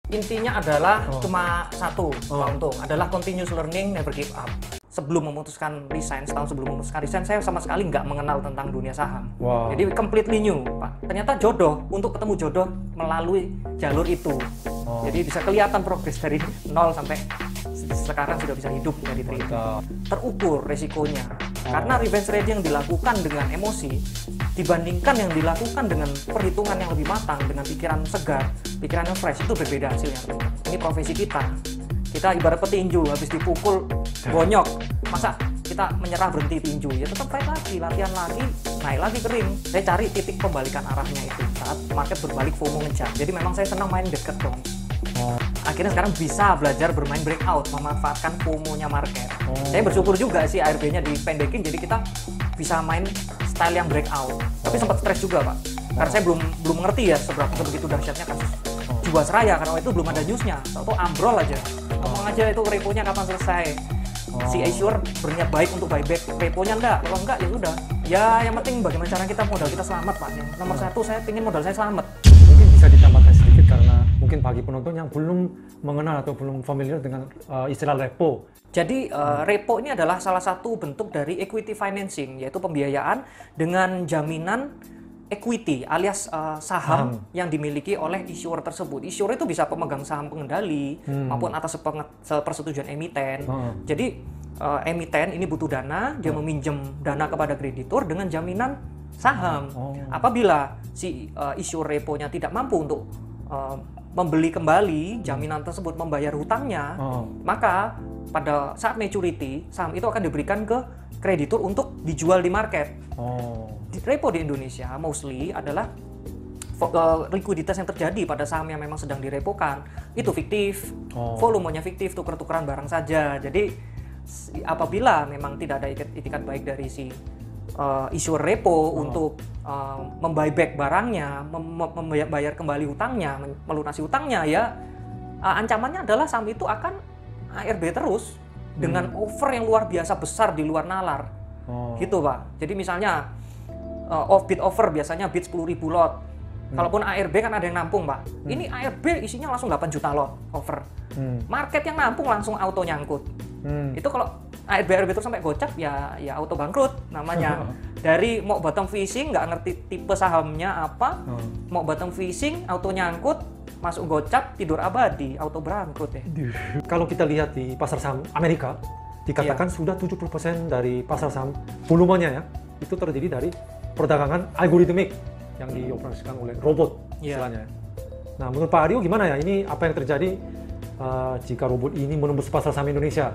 Intinya adalah cuma satu, Pak Untung, adalah continuous learning, never give up. Sebelum memutuskan resign, setahun sebelum memutuskan resign, saya sama sekali nggak mengenal tentang dunia saham. Wow. Jadi completely new, Pak. Ternyata jodoh, untuk ketemu jodoh melalui jalur itu. Jadi bisa kelihatan progres dari nol sampai sekarang sudah bisa hidup dari trading. Terukur resikonya. Karena revenge trading yang dilakukan dengan emosi dibandingkan yang dilakukan dengan perhitungan yang lebih matang, dengan pikiran segar, pikiran yang fresh, itu berbeda hasilnya. Ini profesi kita. Kita ibarat petinju, habis dipukul bonyok, masa kita menyerah berhenti tinju? Ya tetap fight lagi, latihan lagi, naik lagi kering. Saya cari titik pembalikan arahnya itu saat market berbalik, FOMO ngejar. Jadi memang saya senang main deket dong. Akhirnya sekarang bisa belajar bermain breakout, memanfaatkan FOMO-nya market. Saya bersyukur juga sih ARB-nya dipendekin, jadi kita bisa main style yang breakout. Tapi sempat stres juga, Pak. Karena saya belum ngerti ya seberapa begitu dahsyatnya kasus Jiwasraya, karena waktu itu belum ada newsnya. Tahu ambrol aja. Ngomong aja itu repo-nya kapan selesai. Si Azure berniat baik untuk buyback repo-nya enggak. Kalau enggak ya udah. Ya yang penting bagaimana cara kita modal kita selamat, Pak. Yang nomor satu saya ingin modal saya selamat. Mungkin bisa ditambahkan sedikit karena mungkin bagi penonton yang belum mengenal atau belum familiar dengan istilah repo. Jadi repo ini adalah salah satu bentuk dari equity financing, yaitu pembiayaan dengan jaminan equity alias saham yang dimiliki oleh issuer tersebut. Issuer itu bisa pemegang saham pengendali maupun atas persetujuan emiten. Jadi emiten ini butuh dana, dia meminjam dana kepada kreditur dengan jaminan saham. Apabila si issuer repo-nya tidak mampu untuk membeli kembali jaminan tersebut, membayar hutangnya, maka pada saat maturity saham itu akan diberikan ke kreditur untuk dijual di market. Repo di Indonesia mostly adalah likuiditas yang terjadi pada saham yang memang sedang direpokan itu fiktif, volumenya fiktif, tuker-tukeran barang saja. Jadi apabila memang tidak ada itikat baik dari si issuer repo untuk membuyback barangnya, membayar kembali hutangnya, melunasi hutangnya, ya ancamannya adalah saham itu akan ARB terus dengan over yang luar biasa besar di luar nalar. Gitu, Pak. Jadi misalnya bid over biasanya bid 10.000 lot. Kalaupun ARB kan ada yang nampung, Pak. Ini ARB isinya langsung 8 juta lot over. Market yang nampung langsung auto nyangkut. Itu kalau ARB terus sampai gocap ya auto bangkrut namanya. Dari mau bottom fishing nggak ngerti tipe sahamnya apa, mau bottom fishing auto nyangkut, masuk gocap tidur abadi, auto bangkrut ya. Kalau kita lihat di pasar saham Amerika, dikatakan sudah 70% dari pasar saham volumenya ya, itu terdiri dari perdagangan algoritmik yang dioperasikan oleh robot istilahnya. Nah, menurut Pak Aryo gimana ya? Ini apa yang terjadi jika robot ini menembus pasar saham Indonesia?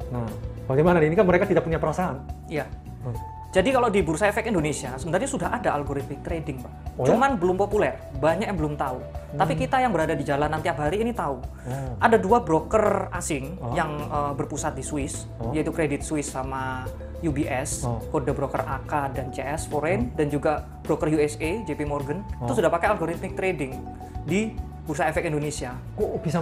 Nah, bagaimana? Ini kan mereka tidak punya perasaan. Iya. Jadi kalau di Bursa Efek Indonesia sebenarnya sudah ada algoritmik trading, Pak. Cuman belum populer, banyak yang belum tahu. Tapi kita yang berada di jalanan tiap hari ini tahu. Ada 2 broker asing yang berpusat di Swiss, yaitu Credit Suisse sama UBS, kode broker AK dan CS Foreign, dan juga broker USA, JP Morgan, itu sudah pakai algoritmik trading di Bursa Efek Indonesia. Kok bisa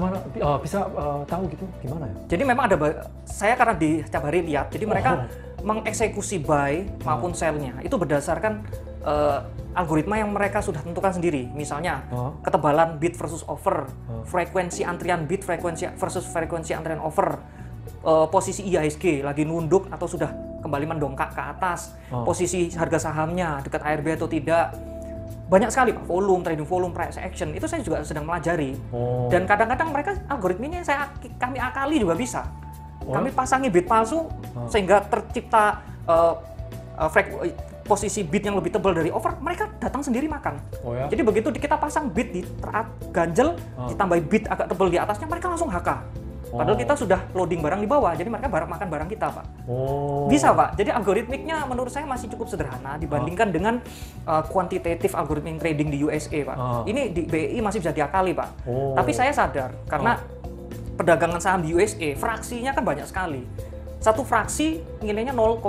tahu gitu? Gimana ya? Jadi memang ada, saya karena di tiap hari lihat, jadi mereka mengeksekusi buy maupun sell-nya itu berdasarkan algoritma yang mereka sudah tentukan sendiri. Misalnya ketebalan bid versus offer, frekuensi antrian bid versus frekuensi antrian offer, posisi IHSG lagi nunduk atau sudah kembali mendongkak ke atas, posisi harga sahamnya dekat ARB atau tidak. Banyak sekali, Pak, trading volume, price action, itu saya juga sedang melajari. Dan kadang-kadang mereka algoritmanya kami akali juga bisa. Kami pasangi bid palsu sehingga tercipta posisi bid yang lebih tebal dari offer, mereka datang sendiri makan. Jadi begitu kita pasang bid di ganjel, ditambah bid agak tebal di atasnya, mereka langsung HK. Padahal kita sudah loading barang di bawah, jadi mereka makan barang kita, Pak. Bisa, Pak. Jadi algoritmiknya menurut saya masih cukup sederhana dibandingkan dengan quantitative algorithmic trading di USA, Pak. Ini di BI masih bisa diakali, Pak. Tapi saya sadar, karena perdagangan saham di USA, fraksinya kan banyak sekali. Satu fraksi nilainya 0,01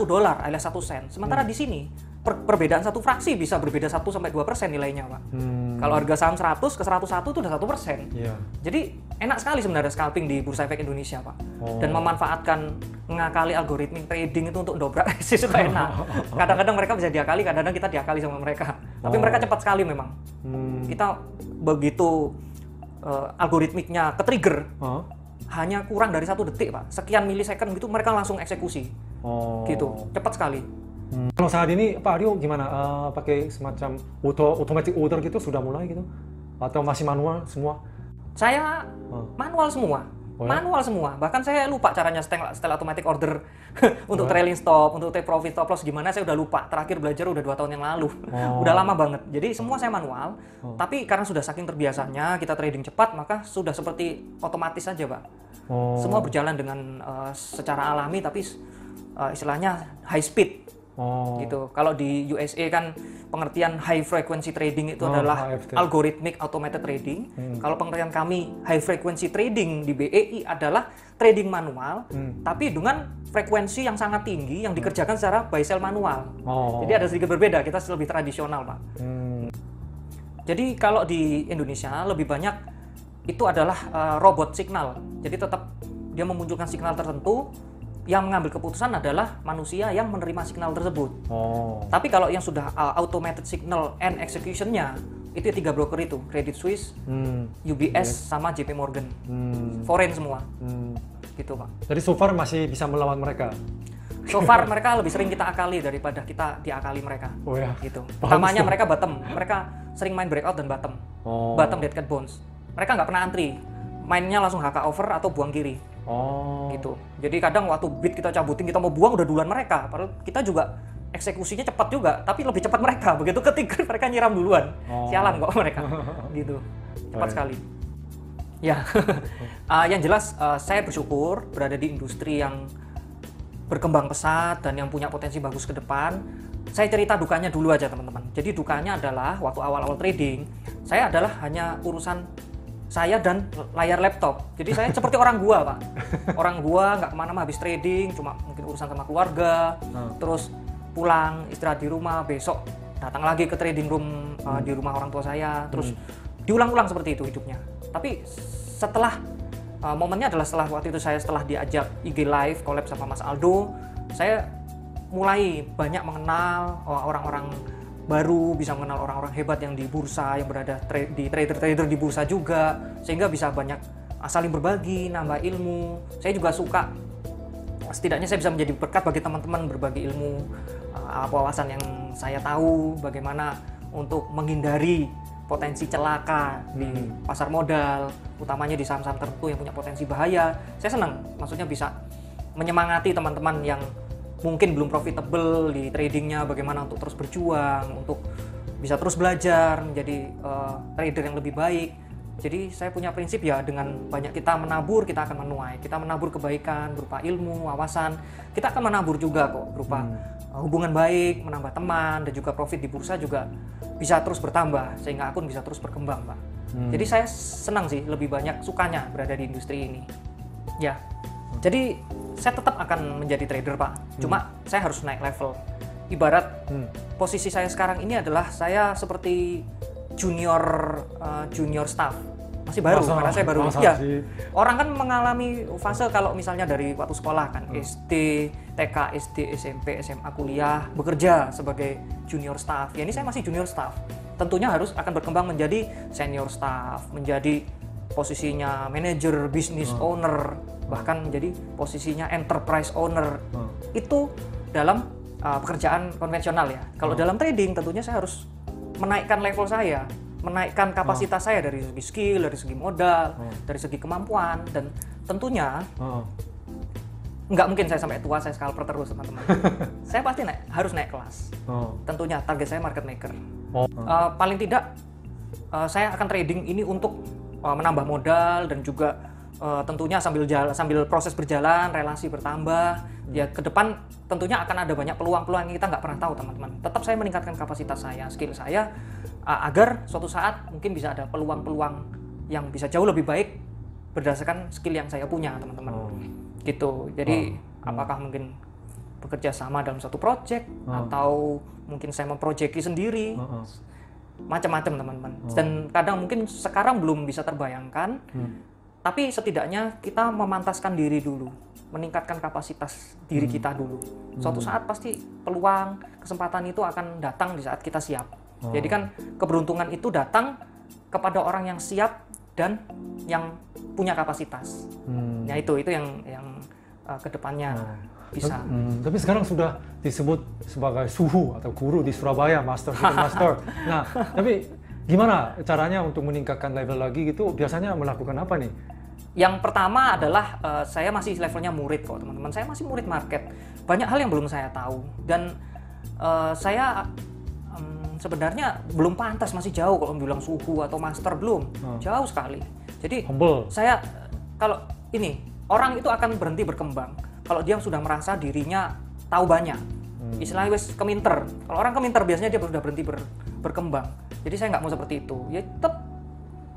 dolar alias 1 sen. Sementara di sini perbedaan satu fraksi bisa berbeda 1-2% nilainya, Pak. Kalau harga saham 100 ke 101 itu udah 1%. Jadi enak sekali sebenarnya scalping di Bursa Efek Indonesia, Pak. Dan memanfaatkan ngakali algoritmik trading itu untuk dobrak resist itu enak. Kadang-kadang mereka bisa diakali, kadang-kadang kita diakali sama mereka. Tapi mereka cepat sekali memang. Kita begitu algoritmiknya ke-trigger, hanya kurang dari 1 detik Pak. Sekian milisecond gitu mereka langsung eksekusi. Gitu, cepat sekali. Kalau saat ini Pak Aryo gimana? Pakai semacam automatic order gitu sudah mulai gitu? Atau masih manual semua? Saya manual semua. Manual semua, bahkan saya lupa caranya setel automatic order untuk trailing stop, untuk take profit, stop loss gimana saya udah lupa. Terakhir belajar udah 2 tahun yang lalu, udah lama banget. Jadi semua saya manual, tapi karena sudah saking terbiasanya kita trading cepat, maka sudah seperti otomatis saja Pak. Semua berjalan dengan secara alami, tapi istilahnya high speed. Gitu. Kalau di USA kan pengertian high frequency trading itu adalah algorithmic automated trading. Kalau pengertian kami high frequency trading di BEI adalah trading manual, tapi dengan frekuensi yang sangat tinggi yang dikerjakan secara buy sell manual. Jadi ada sedikit berbeda, kita lebih tradisional Pak. Jadi kalau di Indonesia lebih banyak itu adalah robot signal. Jadi tetap dia memunculkan signal tertentu. Yang mengambil keputusan adalah manusia yang menerima signal tersebut. Tapi kalau yang sudah automated signal and execution-nya, itu 3 broker itu, Credit Suisse, UBS, sama JP Morgan. Foreign semua. Gitu Pak. Jadi so far masih bisa melawan mereka? So far mereka lebih sering kita akali daripada kita diakali mereka. Gitu. Utamanya mereka bottom. Mereka sering main breakout dan bottom. Bottom dead cat bounce. Mereka nggak pernah antri. Mainnya langsung HK over atau buang kiri. Gitu. Jadi kadang waktu bid kita cabutin, kita mau buang udah duluan mereka. Padahal kita juga eksekusinya cepat juga, tapi lebih cepat mereka. Begitu ketika mereka nyiram duluan. Sialan kok mereka. Gitu. Cepat sekali. Ya. Yang jelas saya bersyukur berada di industri yang berkembang pesat dan yang punya potensi bagus ke depan. Saya cerita dukanya dulu aja teman-teman. Jadi dukanya adalah waktu awal-awal trading, saya adalah hanya urusan saya dan layar laptop. Jadi saya seperti orang gua Pak. Orang gua nggak kemana-mana habis trading, cuma mungkin urusan sama keluarga, terus pulang istirahat di rumah, besok datang lagi ke trading room di rumah orang tua saya, terus diulang-ulang seperti itu hidupnya. Tapi setelah momennya adalah setelah waktu itu saya setelah diajak IG Live collab sama Mas Aldo, saya mulai banyak mengenal orang-orang baru, bisa mengenal orang-orang hebat yang di bursa, yang berada di trader-trader di bursa juga, sehingga bisa banyak saling berbagi, nambah ilmu. Saya juga suka, setidaknya saya bisa menjadi berkat bagi teman-teman, berbagi ilmu, wawasan yang saya tahu, bagaimana untuk menghindari potensi celaka di pasar modal, utamanya di saham-saham tertentu yang punya potensi bahaya. Saya senang, maksudnya bisa menyemangati teman-teman yang mungkin belum profitable di tradingnya, bagaimana untuk terus berjuang, untuk bisa terus belajar menjadi trader yang lebih baik. Jadi saya punya prinsip ya, dengan banyak kita menabur, kita akan menuai. Kita menabur kebaikan berupa ilmu, wawasan. Kita akan menabur juga kok berupa hubungan baik, menambah teman, dan juga profit di bursa juga bisa terus bertambah, sehingga akun bisa terus berkembang Pak. Jadi saya senang sih, lebih banyak sukanya berada di industri ini. Ya, jadi saya tetap akan menjadi trader Pak, cuma saya harus naik level. Ibarat posisi saya sekarang ini adalah saya seperti junior staff, masih baru karena saya baru. Ya, orang kan mengalami fase kalau misalnya dari waktu sekolah kan, SD, TK, SD, SMP, SMA, kuliah, bekerja sebagai junior staff. Ya ini saya masih junior staff. Tentunya harus akan berkembang menjadi senior staff, menjadi posisinya manager, business owner, bahkan menjadi posisinya enterprise owner. Itu dalam pekerjaan konvensional ya. Kalau dalam trading tentunya saya harus menaikkan level saya, menaikkan kapasitas saya dari segi skill, dari segi modal, dari segi kemampuan, dan tentunya nggak mungkin saya sampai tua saya scalper terus teman-teman. Saya pasti harus naik kelas. Tentunya target saya market maker. Paling tidak saya akan trading ini untuk menambah modal dan juga tentunya sambil proses berjalan, relasi bertambah. Ya ke depan tentunya akan ada banyak peluang-peluang yang kita nggak pernah tahu teman-teman. Tetap saya meningkatkan kapasitas saya, skill saya, agar suatu saat mungkin bisa ada peluang-peluang yang bisa jauh lebih baik berdasarkan skill yang saya punya teman-teman. Gitu. Jadi apakah mungkin bekerja sama dalam satu project atau mungkin saya memprojeki sendiri. Macam-macam teman-teman. Dan kadang mungkin sekarang belum bisa terbayangkan. Tapi setidaknya kita memantaskan diri dulu, meningkatkan kapasitas diri kita dulu. Suatu saat pasti peluang, kesempatan itu akan datang di saat kita siap. Jadi kan keberuntungan itu datang kepada orang yang siap dan yang punya kapasitas. Ya itu yang kedepannya bisa. Tapi sekarang sudah disebut sebagai suhu atau guru di Surabaya, master. Nah, tapi gimana caranya untuk meningkatkan level lagi gitu? Biasanya melakukan apa nih? Yang pertama adalah saya masih levelnya murid kok teman-teman. Saya masih murid market. Banyak hal yang belum saya tahu dan saya sebenarnya belum pantas, masih jauh kalau bilang suhu atau master, belum. Jauh sekali. Jadi humble. Saya kalau ini orang itu akan berhenti berkembang kalau dia sudah merasa dirinya tahu banyak. Istilahnya wes keminter. Kalau orang keminter biasanya dia sudah berhenti berkembang. Jadi saya nggak mau seperti itu. Ya tetap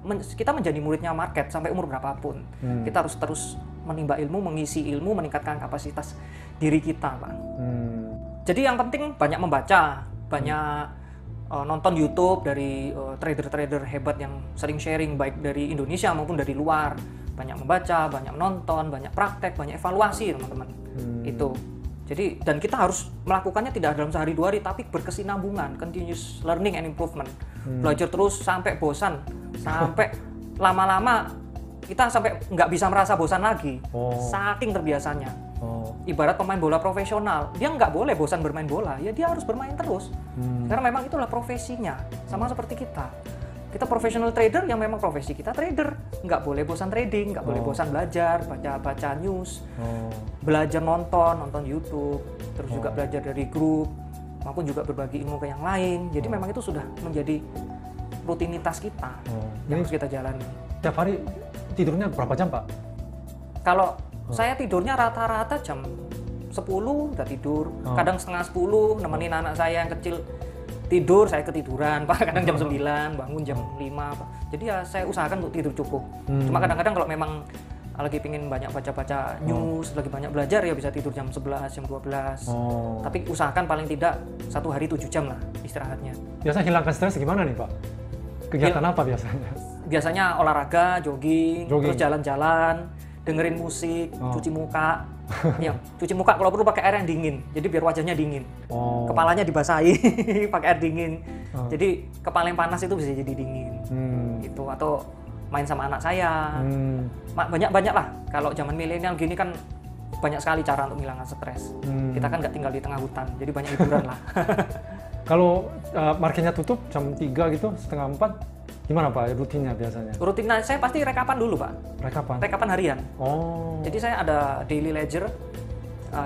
kita menjadi muridnya market sampai umur berapapun. Kita harus terus menimba ilmu, mengisi ilmu, meningkatkan kapasitas diri kita, Pak. Jadi yang penting banyak membaca, banyak nonton YouTube dari trader-trader hebat yang sering sharing baik dari Indonesia maupun dari luar. Banyak membaca, banyak menonton, banyak praktek, banyak evaluasi, teman-teman. Itu. Jadi dan kita harus melakukannya tidak dalam sehari dua hari, tapi berkesinambungan, continuous learning and improvement. Belajar terus sampai bosan, sampai lama-lama kita sampai nggak bisa merasa bosan lagi, saking terbiasanya. Ibarat pemain bola profesional, dia nggak boleh bosan bermain bola, ya dia harus bermain terus. Karena memang itulah profesinya, sama seperti kita. Kita professional trader yang memang profesi kita trader, nggak boleh bosan trading, nggak boleh bosan belajar, baca news, belajar nonton YouTube, terus juga belajar dari grup, maupun juga berbagi ilmu ke yang lain. Jadi memang itu sudah menjadi rutinitas kita yang harus kita jalani. Tiap hari tidurnya berapa jam, Pak? Kalau saya tidurnya rata-rata jam 10 udah tidur, kadang setengah 10 nemenin anak saya yang kecil tidur, saya ketiduran, Pak. Kadang jam 9, bangun jam 5, Pak. Jadi ya saya usahakan untuk tidur cukup. Cuma kadang-kadang kalau memang lagi pingin banyak baca-baca news, lagi banyak belajar, ya bisa tidur jam 11, jam 12. Tapi usahakan paling tidak 1 hari 7 jam lah istirahatnya. Biasa hilangkan stres gimana nih, Pak? Kegiatan apa biasanya? Biasanya olahraga, jogging, terus jalan-jalan, dengerin musik, cuci muka. Ya, cuci muka kalau perlu pakai air yang dingin, jadi biar wajahnya dingin. Kepalanya dibasahi pakai air dingin, jadi kepala yang panas itu bisa jadi dingin. Gitu. Atau main sama anak saya. Banyak lah. Kalau zaman milenial gini kan banyak sekali cara untuk menghilangkan stres. Kita kan nggak tinggal di tengah hutan, jadi banyak hiburan lah. Kalau marketnya tutup jam 3 gitu, setengah 4, gimana Pak rutinnya biasanya? Rutinnya saya pasti rekapan dulu, Pak. Rekapan harian. Jadi saya ada daily ledger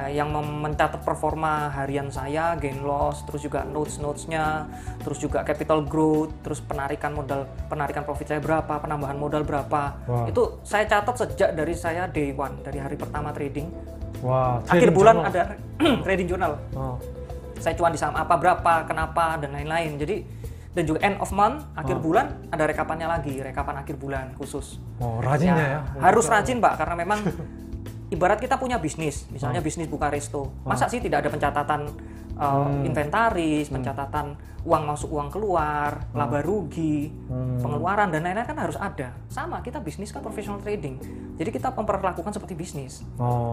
yang mencatat performa harian saya, gain loss, terus juga notes-nya, terus juga capital growth, terus penarikan profit saya berapa, penambahan modal berapa. Itu saya catat sejak dari saya day one, dari hari pertama trading. Akhir bulan journal. Ada trading journal. Saya cuan di saham apa, berapa, kenapa, dan lain-lain. Jadi dan juga end of month, akhir bulan ada rekapannya lagi, rekapan akhir bulan khusus. Rajinnya ya. Harus rajin, Pak, karena memang ibarat kita punya bisnis, misalnya bisnis buka resto. Masa sih tidak ada pencatatan inventaris, pencatatan uang masuk uang keluar, laba rugi, pengeluaran dan lain-lain kan harus ada. Sama, kita bisnis kan professional trading. Jadi kita memperlakukan seperti bisnis.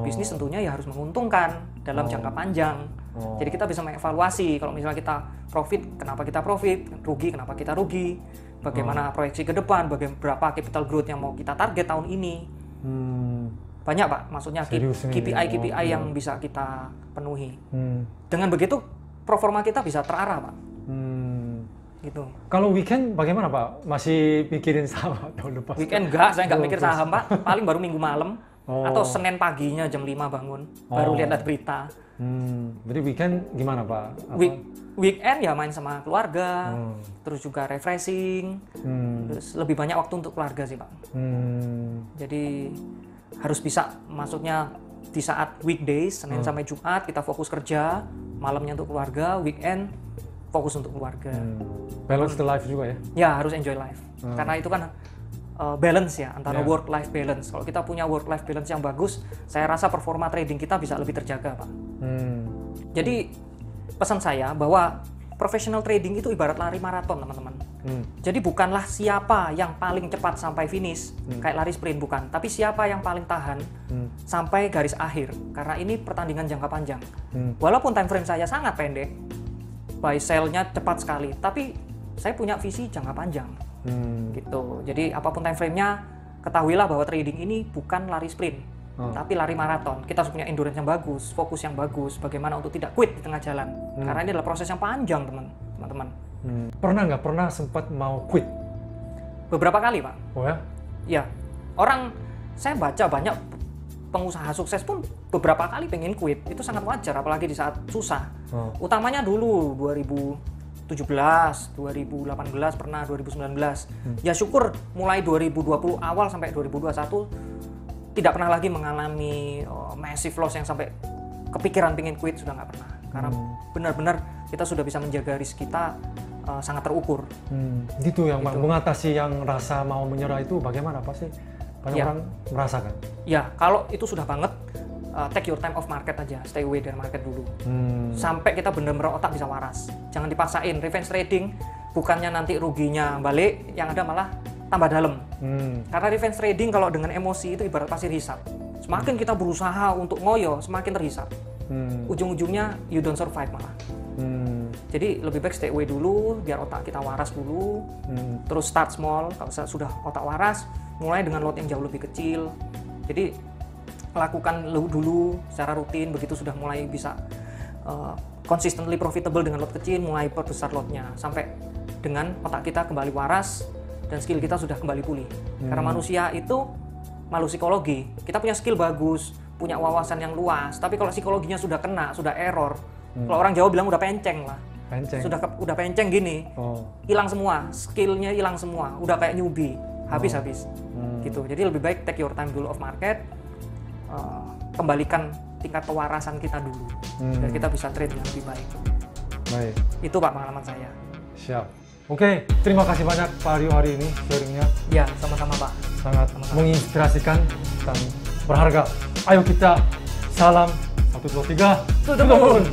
Bisnis tentunya ya harus menguntungkan dalam jangka panjang. Jadi kita bisa mengevaluasi kalau misalnya kita profit, kenapa kita profit, rugi, kenapa kita rugi, bagaimana proyeksi ke depan, berapa capital growth yang mau kita target tahun ini. Banyak, Pak, maksudnya KPI yang bisa kita penuhi. Dengan begitu performa kita bisa terarah, Pak. Gitu. Kalau weekend bagaimana, Pak? Masih mikirin saham atau lepas? Weekend enggak, saya nggak mikir saham, Pak. Paling baru minggu malam atau Senin paginya jam 5 bangun, baru lihat berita. Jadi weekend gimana, Pak? Weekend ya main sama keluarga, terus juga refreshing, terus lebih banyak waktu untuk keluarga sih, Pak. Jadi harus bisa, maksudnya di saat weekdays, Senin sampai Jumat kita fokus kerja, malamnya untuk keluarga, weekend fokus untuk keluarga. Balance the life juga ya? Ya, harus enjoy life. Karena itu kan balance ya, antara work-life balance. Kalau kita punya work-life balance yang bagus, saya rasa performa trading kita bisa lebih terjaga, Pak. Jadi pesan saya bahwa professional trading itu ibarat lari maraton, teman-teman. Jadi bukanlah siapa yang paling cepat sampai finish, kayak lari sprint, bukan. Tapi siapa yang paling tahan sampai garis akhir. Karena ini pertandingan jangka panjang. Walaupun time frame saya sangat pendek, buy sell-nya cepat sekali, tapi saya punya visi jangka panjang. Gitu. Jadi apapun time frame-nya, ketahuilah bahwa trading ini bukan lari sprint. Tapi lari maraton. Kita harus punya endurance yang bagus, fokus yang bagus, bagaimana untuk tidak quit di tengah jalan. Karena ini adalah proses yang panjang, teman-teman. Pernah nggak pernah sempat mau quit? Beberapa kali, Pak. Oh ya? Ya, saya baca banyak pengusaha sukses pun beberapa kali pengen quit. Itu sangat wajar, apalagi di saat susah. Utamanya dulu 2017, 2018 pernah, 2019. Ya syukur mulai 2020 awal sampai 2021 tidak pernah lagi mengalami massive loss yang sampai kepikiran pengen quit, sudah nggak pernah. Karena benar-benar kita sudah bisa menjaga risk kita sangat terukur. Gitu yang gitu. Mengatasi yang rasa mau menyerah itu bagaimana Pak sih? Banyak orang merasakan. Ya, kalau itu sudah banget, take your time off market aja, stay away dari market dulu. Sampai kita benar-benar otak bisa waras. Jangan dipaksain, revenge trading bukannya nanti ruginya balik, yang ada malah tambah dalam. Karena revenge trading kalau dengan emosi itu ibarat pasir hisap. Semakin kita berusaha untuk ngoyo, semakin terhisap. Ujung-ujungnya you don't survive malah. Jadi lebih baik stay away dulu, biar otak kita waras dulu. Terus start small, kalau sudah otak waras, mulai dengan lot yang jauh lebih kecil. Jadi lakukan dulu secara rutin, begitu sudah mulai bisa consistently profitable dengan lot kecil, mulai perbesar lotnya. Sampai dengan otak kita kembali waras, dan skill kita sudah kembali pulih. Karena manusia itu makhluk psikologi. Kita punya skill bagus, punya wawasan yang luas, tapi kalau psikologinya sudah kena, sudah error, kalau orang Jawa bilang udah penceng lah. Udah penceng gini, hilang semua, skillnya hilang semua, udah kayak newbie, habis. Gitu. Jadi lebih baik take your time dulu off market, kembalikan tingkat kewarasan kita dulu, dan kita bisa trade yang lebih baik. Baik. Itu Pak pengalaman saya. Siap. Oke, terima kasih banyak Pak Aryo hari ini sharingnya. Ya, sama-sama Pak. Sangat menginspirasikan dan berharga. Ayo kita salam 1, 2, 3 to the moon.